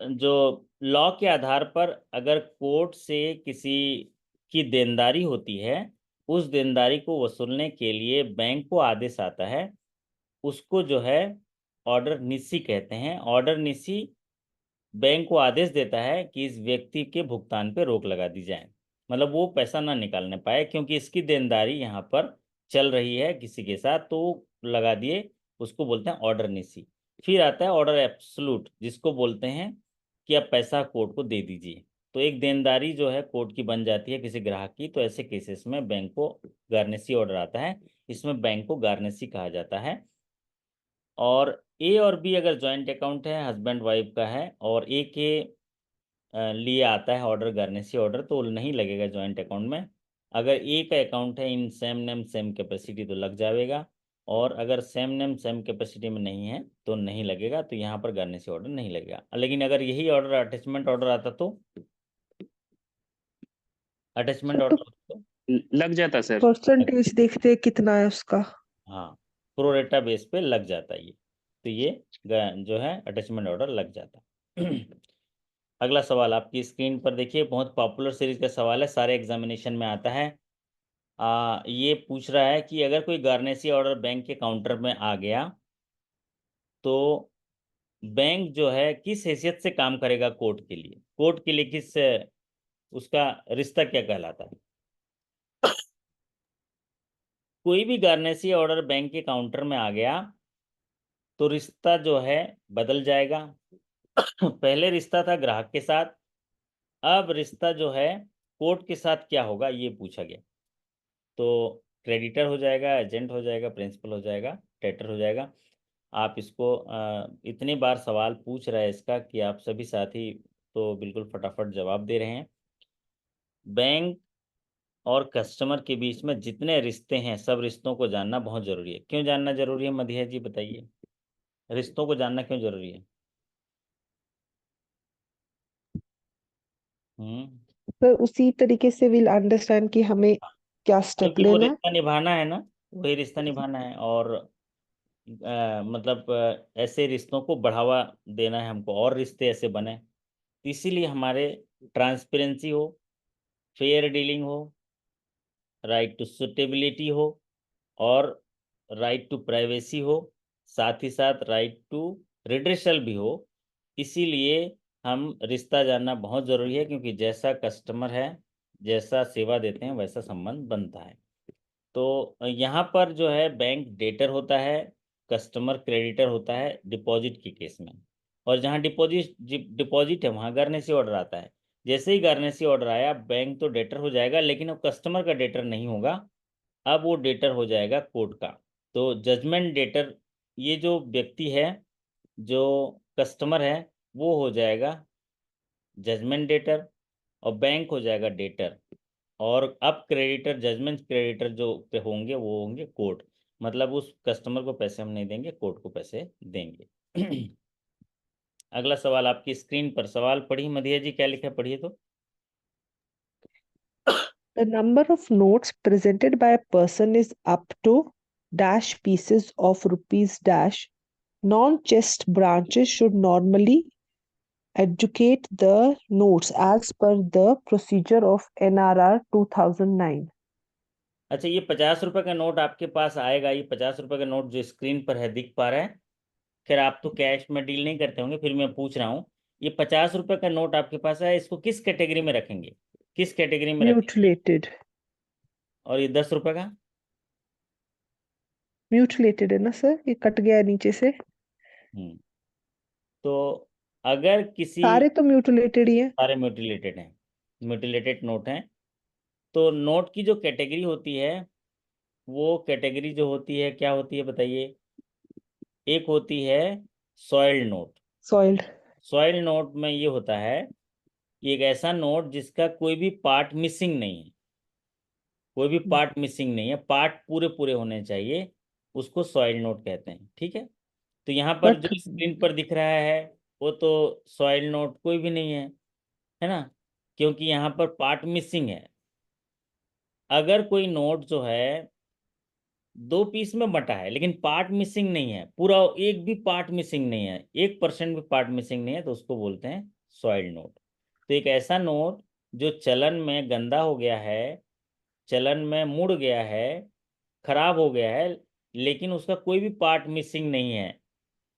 जो लॉ के आधार पर अगर कोर्ट से किसी की देनदारी होती है, उस देनदारी को वसूलने के लिए बैंक को आदेश आता है, उसको जो है ऑर्डर निसी कहते हैं। ऑर्डर निसी बैंक को आदेश देता है कि इस व्यक्ति के भुगतान पे रोक लगा दी जाए, मतलब वो पैसा ना निकालने पाए, क्योंकि इसकी देनदारी यहाँ पर चल रही है किसी के साथ, तो लगा दिए, उसको बोलते हैं ऑर्डर निसी। फिर आता है ऑर्डर एब्सोलूट, जिसको बोलते हैं कि अब पैसा कोर्ट को दे दीजिए। तो एक देनदारी जो है कोर्ट की बन जाती है किसी ग्राहक की, तो ऐसे केसेस में बैंक को गार्नेसी ऑर्डर आता है, इसमें बैंक को गार्नेसी कहा जाता है। और ए और बी अगर जॉइंट अकाउंट है, हस्बैंड वाइफ का है, और ए के लिए आता है ऑर्डर गार्नेसी ऑर्डर, तो नहीं लगेगा जॉइंट अकाउंट में। अगर ए का अकाउंट है in same name same capacity तो लग जाएगा, और अगर सेम नेम सेम कैपेसिटी में नहीं है तो नहीं लगेगा, तो यहाँ पर गार्नेसी ऑर्डर नहीं लगेगा। लेकिन अगर यही ऑर्डर अटैचमेंट ऑर्डर आता तो अटैचमेंट तो ऑर्डर लग जाता सर। परसेंटेज देखते हैं कितना है उसका। हाँ, प्रोरेटा बेस पे लग जाता है ये, तो ये जो है अटैचमेंट ऑर्डर लग जाता है। अगला सवाल आपकी स्क्रीन पर देखिए, बहुत पॉपुलर सीरीज का सवाल है, सारे एग्जामिनेशन में आता है। ये पूछ रहा है कि अगर कोई गार्नेसी ऑर्डर बैंक के काउंटर में आ गया, तो बैंक जो है किस हैसियत से काम करेगा कोर्ट के लिए? कोर्ट के लिए किस उसका रिश्ता क्या कहलाता है? कोई भी गार्नेसी ऑर्डर बैंक के काउंटर में आ गया तो रिश्ता जो है बदल जाएगा। पहले रिश्ता था ग्राहक के साथ, अब रिश्ता जो है कोर्ट के साथ क्या होगा ये पूछा गया। तो क्रेडिटर हो जाएगा, एजेंट हो जाएगा, प्रिंसिपल हो जाएगा, डेटर हो जाएगा। आप इसको इतनी बार सवाल पूछ रहे हैं इसका कि आप सभी साथी तो बिल्कुल फटाफट जवाब दे रहे हैं। बैंक और कस्टमर के बीच में जितने रिश्ते हैं, सब रिश्तों को जानना बहुत जरूरी है। क्यों जानना जरूरी है मधिया जी बताइए, रिश्तों को जानना क्यों जरूरी है? तो उसी तरीके से विल अंडरस्टैंड कि हमें क्या स्टेप क्योंकि वो लेना है। रिश्ता निभाना है ना, वही रिश्ता निभाना है, और मतलब ऐसे रिश्तों को बढ़ावा देना है हमको, और रिश्ते ऐसे बने। इसीलिए हमारे ट्रांसपेरेंसी हो, फेयर डीलिंग हो, राइट टू सुटेबिलिटी हो, और राइट टू प्राइवेसी हो, साथ ही साथ राइट टू रिड्रेसल भी हो। इसीलिए हम रिश्ता जानना बहुत ज़रूरी है, क्योंकि जैसा कस्टमर है, जैसा सेवा देते हैं, वैसा संबंध बनता है। तो यहाँ पर जो है बैंक डेटर होता है, कस्टमर क्रेडिटर होता है डिपॉजिट के केस में। और जहाँ डिपॉजिट है वहाँ गार्नेसी ऑर्डर आता है। जैसे ही गार्नेसी ऑर्डर आया, बैंक तो डेटर हो जाएगा, लेकिन अब कस्टमर का डेटर नहीं होगा, अब वो डेटर हो जाएगा कोर्ट का। तो जजमेंट डेटर, ये जो व्यक्ति है, जो कस्टमर है, वो हो जाएगा जजमेंट डेटर, और बैंक हो जाएगा डेटर। और अब क्रेडिटर, जजमेंट क्रेडिटर जो होंगे वो होंगे कोर्ट। मतलब उस कस्टमर को पैसे हम नहीं देंगे, कोर्ट को पैसे देंगे। अगला सवाल आपकी स्क्रीन पर, सवाल पढ़िए मधिया जी, क्या लिखा है पढ़िए तो। The number of notes presented by a person is up to dash pieces of rupees dash. Non-chest branches should normally educate the notes as per the procedure of NRR 2009. अच्छा, ये 50 रुपए का नोट आपके पास आएगा, ये 50 रुपए का नोट जो स्क्रीन पर है दिख पा रहा है? खैर आप तो कैश में डील नहीं करते होंगे, फिर मैं पूछ रहा हूँ, ये 50 रुपए का नोट आपके पास है, इसको किस कैटेगरी में रखेंगे, किस कैटेगरी में रखेंगे? Mutilated. और ये 10 रुपए का? Mutilated है ना सर, ये कट गया है नीचे से। तो अगर किसी, सारे तो म्यूटिलेटेड ही है। सारे म्यूटिलेटेड हैं, म्यूटिलेटेड नोट हैं, तो नोट की जो कैटेगरी होती है, वो कैटेगरी जो होती है क्या होती है बताइए? एक होती है soiled note. Soiled. Soiled note में ये होता है कि एक ऐसा नोट जिसका कोई भी पार्ट मिसिंग नहीं है, कोई भी पार्ट मिसिंग नहीं है, पार्ट पूरे पूरे होने चाहिए, उसको सॉइल्ड नोट कहते हैं। ठीक है, तो यहाँ पर बट जो स्क्रीन पर दिख रहा है वो तो सॉइल्ड नोट कोई भी नहीं है ना, क्योंकि यहाँ पर पार्ट मिसिंग है। अगर कोई नोट जो है 2 पीस में बटा है लेकिन पार्ट मिसिंग नहीं है, पूरा एक भी पार्ट मिसिंग नहीं है, 1% भी पार्ट मिसिंग नहीं है, तो उसको बोलते हैं सॉइल्ड नोट। तो एक ऐसा नोट जो चलन में गंदा हो गया है, चलन में मुड़ गया है, खराब हो गया है, लेकिन उसका कोई भी पार्ट मिसिंग नहीं है,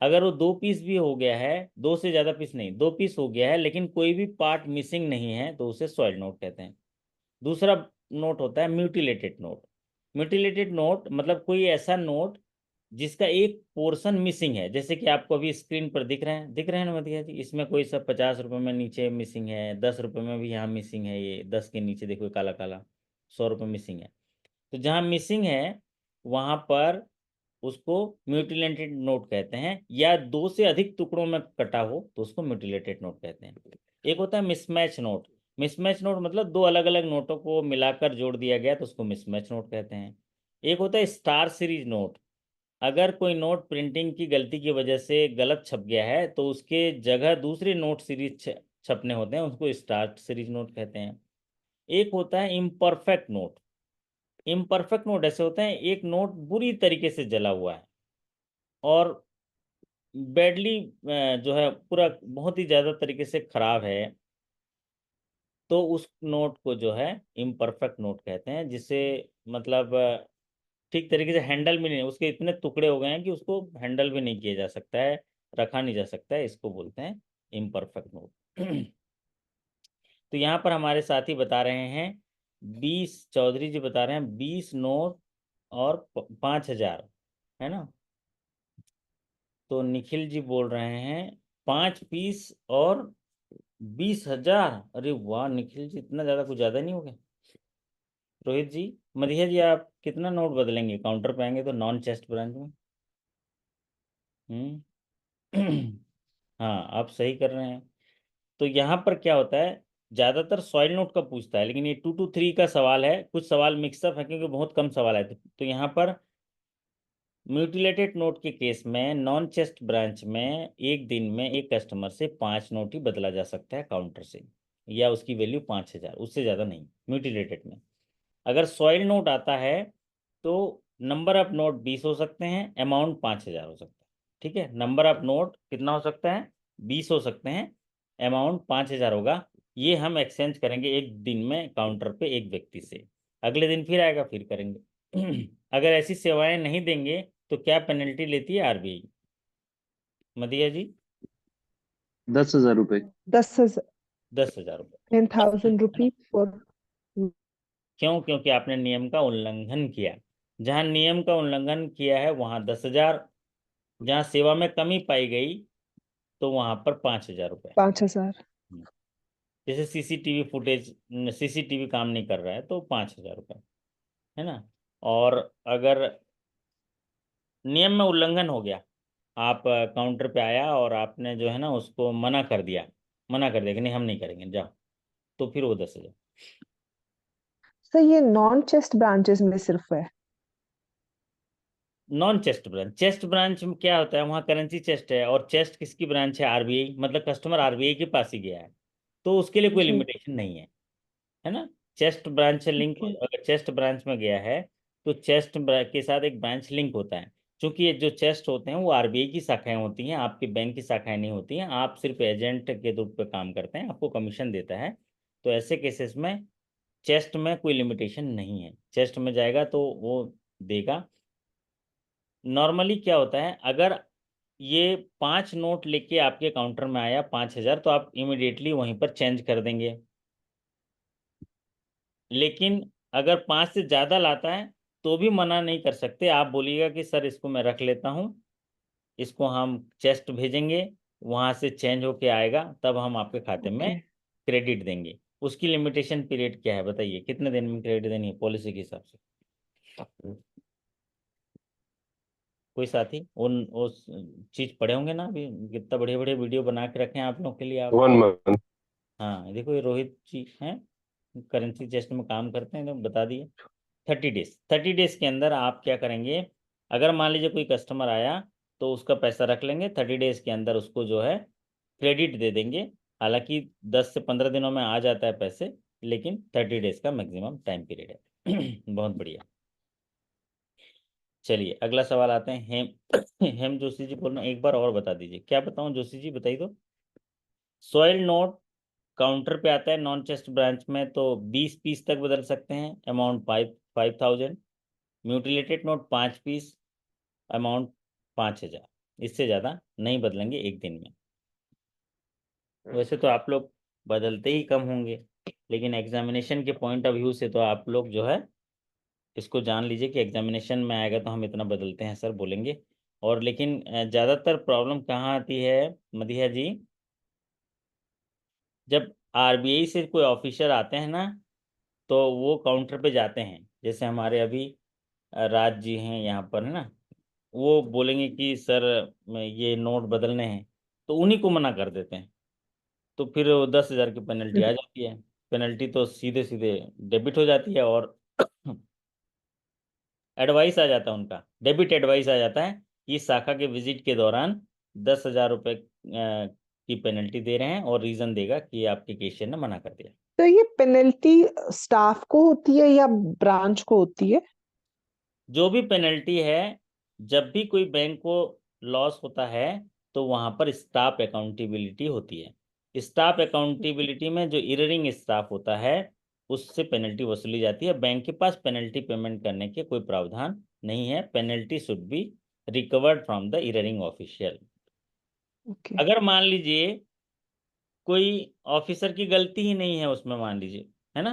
अगर वो 2 पीस भी हो गया है, 2 से ज़्यादा पीस नहीं, 2 पीस हो गया है लेकिन कोई भी पार्ट मिसिंग नहीं है, तो उसे सॉइल्ड नोट कहते हैं। दूसरा नोट होता है म्यूटिलेटेड नोट। म्यूटिलेटेड नोट मतलब कोई ऐसा नोट जिसका एक पोर्शन मिसिंग है, जैसे कि आपको अभी स्क्रीन पर दिख रहे हैं ना मतिया जी, इसमें कोई सब 50 रुपए में नीचे मिसिंग है, 10 रुपए में भी यहाँ मिसिंग है, ये 10 के नीचे देखो काला काला 100 रुपये मिसिंग है। तो जहाँ मिसिंग है वहाँ पर उसको म्यूटिलेटेड नोट कहते हैं, या 2 से अधिक टुकड़ों में कटा हो तो उसको म्यूटिलेटेड नोट कहते हैं। एक होता है मिसमैच नोट। मिसमैच नोट मतलब 2 अलग अलग नोटों को मिलाकर जोड़ दिया गया तो उसको मिसमैच नोट कहते हैं। एक होता है स्टार सीरीज नोट। अगर कोई नोट प्रिंटिंग की गलती की वजह से गलत छप गया है तो उसके जगह दूसरे नोट सीरीज छपने होते हैं, उसको स्टार सीरीज नोट कहते हैं। एक होता है इम्परफेक्ट नोट। इम्परफेक्ट नोट ऐसे होते हैं, एक नोट बुरी तरीके से जला हुआ है और बैडली जो है पूरा बहुत ही ज़्यादा तरीके से खराब है, तो उस नोट को जो है इम्परफेक्ट नोट कहते हैं, जिसे मतलब ठीक तरीके से हैंडल भी नहीं, उसके इतने टुकड़े हो गए हैं कि उसको हैंडल भी नहीं किया जा सकता है, रखा नहीं जा सकता है, इसको बोलते हैं इम्परफेक्ट नोट। तो यहाँ पर हमारे साथी बता रहे हैं 20, चौधरी जी बता रहे हैं 20 नोट और 5,000, है ना? तो निखिल जी बोल रहे हैं 5 पीस और 20,000। अरे वाह निखिल जी, इतना ज़्यादा, कुछ ज़्यादा नहीं हो गया? रोहित जी, मधिया जी, आप कितना नोट बदलेंगे काउंटर पे आएंगे तो नॉन चेस्ट ब्रांच में? हाँ आप सही कर रहे हैं। तो यहाँ पर क्या होता है, ज़्यादातर सॉइल नोट का पूछता है, लेकिन ये 2 to 3 का सवाल है, कुछ सवाल मिक्सअप है क्योंकि बहुत कम सवाल आए थे। तो यहाँ पर म्यूटिलेटेड नोट के केस में नॉन चेस्ट ब्रांच में एक दिन में एक कस्टमर से 5 नोट ही बदला जा सकता है काउंटर से, या उसकी वैल्यू 5,000, उससे ज़्यादा नहीं म्यूटिलेटेड में। अगर सॉइल नोट आता है तो नंबर ऑफ नोट 20 हो सकते हैं, अमाउंट 5,000 हो सकता है। ठीक है, नंबर ऑफ नोट कितना हो सकता है? 20 हो सकते हैं, अमाउंट 5,000 होगा। ये हम एक्सचेंज करेंगे एक दिन में काउंटर पे एक व्यक्ति से, अगले दिन फिर आएगा फिर करेंगे। अगर ऐसी सेवाएं नहीं देंगे तो क्या पेनल्टी लेती है आरबीआई? मदिया जी? 10,000 रुपए। 10,000, 10,000 रुपये। 10,000 rupees for क्यों? क्योंकि आपने नियम का उल्लंघन किया। जहां नियम का उल्लंघन किया है वहां 10,000, जहां सेवा में कमी पाई गई तो वहां पर 5,000 रुपये। 5,000। जैसे सीसीटीवी फुटेज, सीसीटीवी काम नहीं कर रहा है तो 5,000 रुपये, है ना? और अगर नियम में उल्लंघन हो गया, आप काउंटर पे आया और आपने जो है ना उसको मना कर दिया कि नहीं हम नहीं करेंगे जाओ, तो फिर वो 10,000। सर ये नॉन चेस्ट ब्रांचेस में सिर्फ है? Non chest branch, chest branch में क्या होता है, वहाँ करेंसी चेस्ट है, और चेस्ट किसकी ब्रांच है? आरबीआई, मतलब कस्टमर आरबीआई के पास ही गया है, तो उसके लिए कोई जी। लिमिटेशन नहीं है ना? चेस्ट ब्रांच से लिंक, ओके। अगर चेस्ट ब्रांच में गया है तो चेस्ट के साथ एक ब्रांच लिंक होता है। क्योंकि ये जो चेस्ट होते हैं वो आरबीआई की शाखाएं होती हैं, आपकी बैंक की शाखाएं नहीं होती हैं। आप सिर्फ एजेंट के रूप पे काम करते हैं, आपको कमीशन देता है। तो ऐसे केसेस में चेस्ट में कोई लिमिटेशन नहीं है, चेस्ट में जाएगा तो वो देगा। नॉर्मली क्या होता है, अगर ये 5 नोट लेके आपके काउंटर में आया 5,000, तो आप इमिडिएटली वहीं पर चेंज कर देंगे। लेकिन अगर 5 से ज़्यादा लाता है तो भी मना नहीं कर सकते। आप बोलिएगा कि सर इसको मैं रख लेता हूँ, इसको हम चेस्ट भेजेंगे, वहाँ से चेंज होके आएगा, तब हम आपके खाते में ओके क्रेडिट देंगे। उसकी लिमिटेशन पीरियड क्या है बताइए, कितने दिन में क्रेडिट देनी है पॉलिसी के हिसाब से? कोई साथी उस चीज पढ़े होंगे ना, अभी कितना बढ़िया बढ़िया वीडियो बना के रखे हैं आप लोगों के लिए। आप 1 month। हाँ देखो, ये रोहित जी हैं, करेंसी चेस्ट में काम करते हैं, तो बता दिए 30 डेज। 30 डेज के अंदर आप क्या करेंगे, अगर मान लीजिए कोई कस्टमर आया तो उसका पैसा रख लेंगे, 30 डेज के अंदर उसको जो है क्रेडिट दे देंगे। हालांकि 10 से 15 दिनों में आ जाता है पैसे, लेकिन 30 डेज का मैक्सिमम टाइम पीरियड है। बहुत बढ़िया। चलिए अगला सवाल आते हैं। हेम जोशी जी बोल रहे हैं, एक बार और बता दीजिए। क्या बताऊं जोशी जी, बताइए तो। सॉइल नोट काउंटर पे आता है नॉन चेस्ट ब्रांच में, तो 20 पीस तक बदल सकते हैं, amount 5,000। Mutilated note 5 piece, amount 5,000। इससे ज़्यादा नहीं बदलेंगे एक दिन में। वैसे तो आप लोग बदलते ही कम होंगे, लेकिन एग्जामिनेशन के पॉइंट ऑफ व्यू से तो आप लोग जो है इसको जान लीजिए कि एग्जामिनेशन में आएगा तो हम इतना बदलते हैं सर बोलेंगे। और लेकिन ज़्यादातर प्रॉब्लम कहाँ आती है मदिहा जी, जब आरबीआई से कोई ऑफिसर आते हैं ना, तो वो काउंटर पे जाते हैं। जैसे हमारे अभी राज जी हैं यहाँ पर, है ना, वो बोलेंगे कि सर ये नोट बदलने हैं, तो उन्हीं को मना कर देते हैं। तो फिर वो 10,000 की पेनल्टी आ जाती है। पेनल्टी तो सीधे सीधे डेबिट हो जाती है, और एडवाइस आ जाता है उनका, डेबिट एडवाइस आ जाता है कि इस शाखा के विजिट के दौरान 10,000 रुपये की पेनल्टी दे रहे हैं, और रीजन देगा कि आपके कैशियर ने मना कर दिया। तो ये पेनल्टी स्टाफ को होती है या ब्रांच को होती है? जो भी पेनल्टी है, जब भी कोई बैंक को लॉस होता है तो वहां पर स्टाफ अकाउंटेबिलिटी होती है। स्टाफ अकाउंटेबिलिटी में जो इररिंग स्टाफ होता है उससे पेनल्टी वसूली जाती है। बैंक के पास पेनल्टी पेमेंट करने के कोई प्रावधान नहीं है। Penalty should be recovered from the erring official. Okay अगर मान लीजिए कोई ऑफिसर की गलती ही नहीं है उसमें, मान लीजिए, है ना,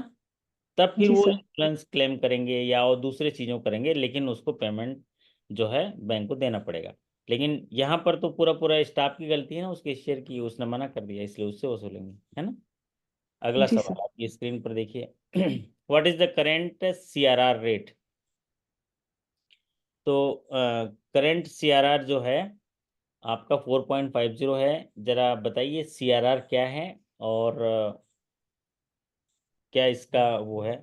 तब फिर जी वो सर। इंश्योरेंस क्लेम करेंगे या और दूसरे चीज़ों करेंगे, लेकिन उसको पेमेंट जो है बैंक को देना पड़ेगा। लेकिन यहाँ पर तो पूरा पूरा स्टाफ की गलती है ना, उसके शेयर की, उसने मना कर दिया, इसलिए उससे वसूलेंगे, है ना। अगला जी सवाल सर। आप ये स्क्रीन पर देखिए। What is the current CRR rate? तो करेंट सीआरआर जो है आपका 4.50 है। जरा बताइए सीआरआर क्या है, और क्या इसका वो है।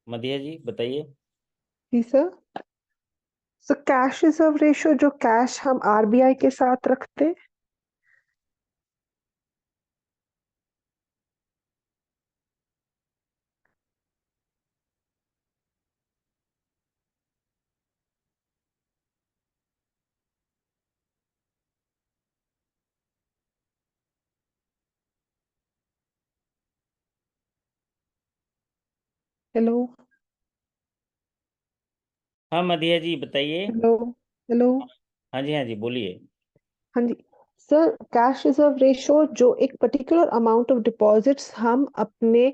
मधिया जी बताइए। जी sir. So cash reserve ratio, जो कैश हम आरबीआई के साथ रखते हैं। हेलो हाँ मधिया जी बताइए। Hello hello. हाँ जी, हाँ जी, बोलिए। हाँ जी सर, कैश रिजर्व रेशियो जो एक पर्टिकुलर अमाउंट ऑफ डिपॉजिट्स हम अपने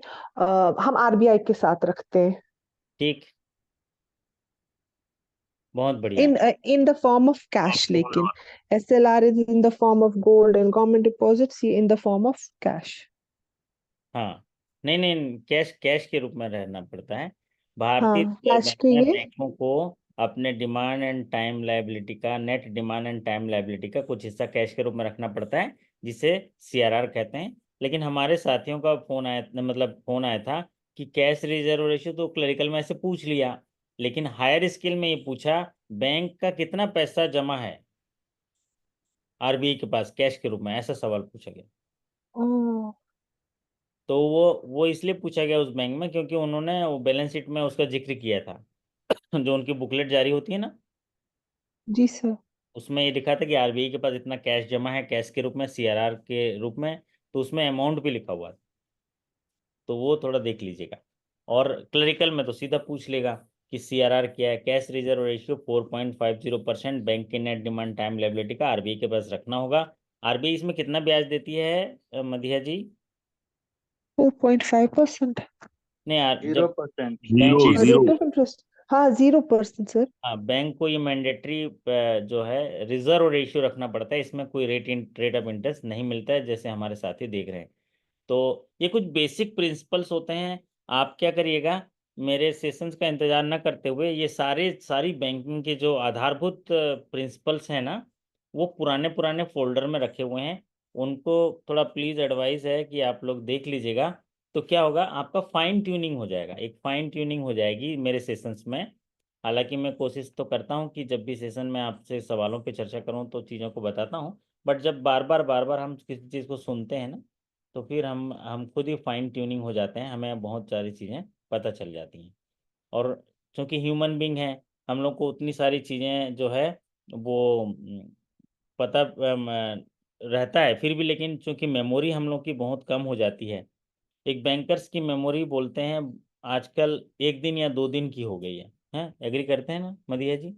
हम आरबीआई के साथ रखते हैं ठीक, बहुत बढ़िया। in the form of cash, लेकिन SLR is in the form of gold and government deposits in the form of cash। हाँ, नहीं नहीं, कैश कैश के रूप में रहना पड़ता है। भारतीय हाँ रिजर्व कैश बैंक के ने ये। बैंकों को अपने डिमांड एंड टाइम लायबिलिटी का, net demand and time liability का कुछ हिस्सा कैश के रूप में रखना पड़ता है, जिसे सीआरआर कहते हैं। लेकिन हमारे साथियों का फोन आया, मतलब फोन आया था कि कैश रिजर्व रेशियो तो क्लरिकल में ऐसे पूछ लिया, लेकिन हायर स्किल में ये पूछा बैंक का कितना पैसा जमा है आरबीआई के पास कैश के रूप में, ऐसा सवाल पूछा गया। ओह तो वो इसलिए पूछा गया उस बैंक में क्योंकि उन्होंने वो बैलेंस शीट में उसका जिक्र किया था जो उनकी बुकलेट जारी होती है ना, जी सर। उसमें ये लिखा था कि आरबीआई के पास इतना कैश जमा है कैश के रूप में, सीआरआर के रूप में, तो उसमें अमाउंट भी लिखा हुआ था। तो वो थोड़ा देख लीजिएगा। और क्लरिकल में तो सीधा पूछ लेगा कि सीआरआर क्या है। कैश रिजर्व रेशियो 4.50%, बैंक की नेट डिमांड टाइम लायबिलिटी का आरबीआई के पास रखना होगा। आरबीआई इसमें कितना ब्याज देती है मधिया जी? 4.5%। नहीं यार, जब 0%. Bank zero zero. Rate of interest, हाँ 0% सर। हाँ, बैंक को ये मैंडेटरी जो है रिजर्व रेशियो रखना पड़ता है, इसमें कोई रेट ऑफ इंटरेस्ट नहीं मिलता है, जैसे हमारे साथी देख रहे हैं। तो ये कुछ बेसिक प्रिंसिपल्स होते हैं। आप क्या करिएगा, मेरे सेशंस का इंतजार न करते हुए ये सारी बैंकिंग के जो आधारभूत प्रिंसिपल्स हैं ना, वो पुराने पुराने फोल्डर में रखे हुए हैं, उनको थोड़ा प्लीज़ एडवाइस है कि आप लोग देख लीजिएगा। तो क्या होगा, आपका फाइन ट्यूनिंग हो जाएगा, एक फाइन ट्यूनिंग हो जाएगी मेरे सेशंस में। हालांकि मैं कोशिश तो करता हूँ कि जब भी सेशन में आपसे सवालों पे चर्चा करूँ तो चीज़ों को बताता हूँ, बट जब बार बार हम किसी चीज़ को सुनते हैं ना, तो फिर हम खुद ही फाइन ट्यूनिंग हो जाते हैं, हमें बहुत सारी चीज़ें पता चल जाती हैं। और चूंकि ह्यूमन बींग है, हम लोग को उतनी सारी चीज़ें जो है वो पता रहता है फिर भी, लेकिन चूंकि मेमोरी हम लोग की बहुत कम हो जाती है। एक बैंकर्स की मेमोरी बोलते हैं आजकल 1 दिन या 2 दिन की हो गई है। हैं, एग्री करते हैं ना मदिया जी?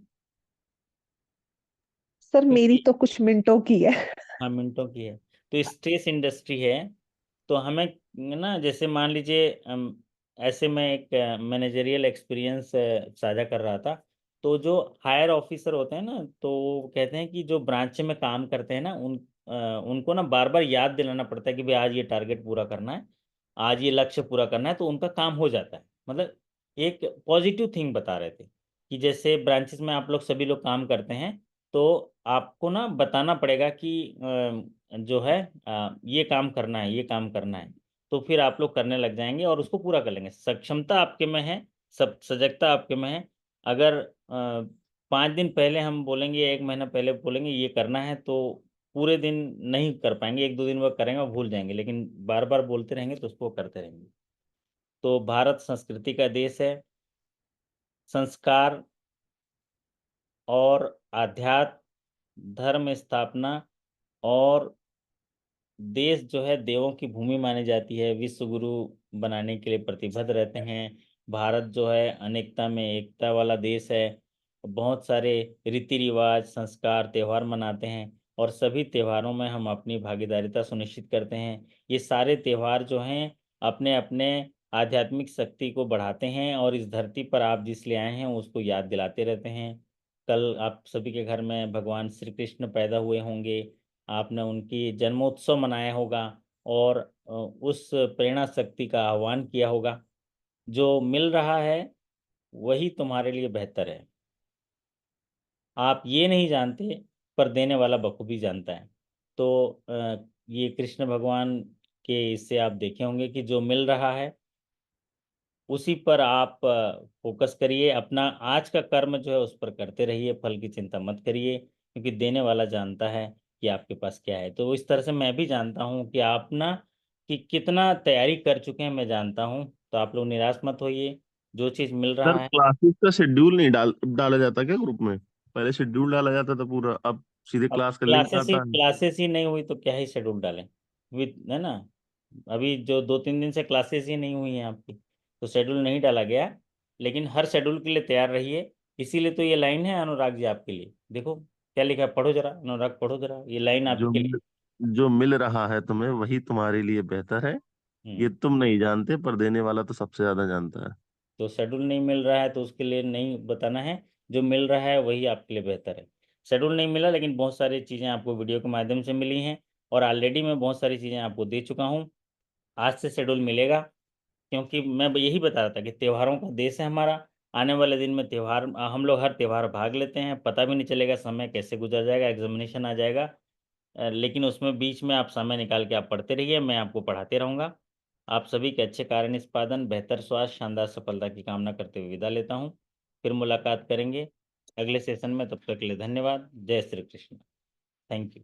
सर मेरी क्योंकि तो कुछ मिनटों की है। हाँ, मिनटों की है। तो स्ट्रेस इंडस्ट्री है, तो हमें ना, जैसे मान लीजिए ऐसे मैं एक मैनेजरियल एक्सपीरियंस साझा कर रहा था। तो जो हायर ऑफिसर होते हैं ना, तो वो कहते हैं कि जो ब्रांच में काम करते हैं ना, उनको ना बार बार याद दिलाना पड़ता है कि भाई आज ये टारगेट पूरा करना है, आज ये लक्ष्य पूरा करना है, तो उनका काम हो जाता है। मतलब एक पॉजिटिव थिंग बता रहे थे कि जैसे ब्रांचेस में आप लोग सभी लोग काम करते हैं, तो आपको ना बताना पड़ेगा कि जो है ये काम करना है, ये काम करना है, तो फिर आप लोग करने लग जाएंगे और उसको पूरा कर लेंगे। सक्षमता आपके में है, सब सजगता आपके में है। अगर 5 दिन पहले हम बोलेंगे, 1 महीना पहले बोलेंगे ये करना है, तो पूरे दिन नहीं कर पाएंगे, 1-2 दिन वो करेंगे और भूल जाएंगे, लेकिन बार बार बोलते रहेंगे तो उसको करते रहेंगे। तो भारत संस्कृति का देश है। संस्कार और आध्यात्म, धर्म स्थापना और देश जो है देवों की भूमि मानी जाती है, विश्व गुरु बनाने के लिए प्रतिबद्ध रहते हैं। भारत जो है अनेकता में एकता वाला देश है। बहुत सारे रीति रिवाज, संस्कार, त्यौहार मनाते हैं, और सभी त्योहारों में हम अपनी भागीदारिता सुनिश्चित करते हैं। ये सारे त्यौहार जो हैं अपने अपने आध्यात्मिक शक्ति को बढ़ाते हैं, और इस धरती पर आप जिस ले आए हैं उसको याद दिलाते रहते हैं। कल आप सभी के घर में भगवान श्री कृष्ण पैदा हुए होंगे, आपने उनकी जन्मोत्सव मनाया होगा, और उस प्रेरणा शक्ति का आह्वान किया होगा। जो मिल रहा है वही तुम्हारे लिए बेहतर है। आप ये नहीं जानते, पर देने वाला बखूबी जानता है। तो ये कृष्ण भगवान के इससे आप देखे होंगे कि जो मिल रहा है उसी पर आप फोकस करिए, अपना आज का कर्म जो है उस पर करते रहिए, फल की चिंता मत करिए, क्योंकि देने वाला जानता है कि आपके पास क्या है। तो इस तरह से मैं भी जानता हूँ कि आप ना कि कितना तैयारी कर चुके हैं, मैं जानता हूँ। तो आप लोग निराश मत होइए, जो चीज़ मिल सर रहा है। क्लासेस का शेड्यूल नहीं डाला जाता क्या ग्रुप में? पहले शेड्यूल डाला जाता था पूरा, अब सीधे अब क्लास का लिंक आता है। क्लासेस ही नहीं हुई तो क्या ही शेड्यूल डालें, विद है ना। अभी जो 2-3 दिन से क्लासेस ही नहीं हुई हैं आपकी, तो शेड्यूल नहीं डाला गया। लेकिन हर शेड्यूल के लिए तैयार रहिए। इसीलिए तो ये लाइन है अनुराग जी आपके लिए, देखो क्या लिखा है, पढ़ो जरा अनुराग, पढ़ो जरा, ये लाइन जो आपके लिए। मिल, जो मिल रहा है तुम्हें वही तुम्हारे लिए बेहतर है। ये हम्म। तुम नहीं जानते, पर देने वाला तो सबसे ज्यादा जानता है। तो शेड्यूल नहीं मिल रहा है तो उसके लिए नहीं बताना है, जो मिल रहा है वही आपके लिए बेहतर है। शेड्यूल नहीं मिला, लेकिन बहुत सारी चीज़ें आपको वीडियो के माध्यम से मिली हैं, और ऑलरेडी मैं बहुत सारी चीज़ें आपको दे चुका हूँ। आज से शेड्यूल मिलेगा, क्योंकि मैं यही बता रहा था कि त्योहारों का देश है हमारा। आने वाले दिन में त्योहार, हम लोग हर त्योहार भाग लेते हैं, पता भी नहीं चलेगा समय कैसे गुजर जाएगा, एग्जामिनेशन आ जाएगा। लेकिन उसमें बीच में आप समय निकाल के आप पढ़ते रहिए, मैं आपको पढ़ाते रहूँगा। आप सभी के अच्छे कार्य निष्पादन, बेहतर स्वास्थ्य, शानदार सफलता की कामना करते हुए विदा लेता हूँ। फिर मुलाकात करेंगे अगले सेशन में, तब तक के लिए धन्यवाद। जय श्री कृष्ण। Thank you.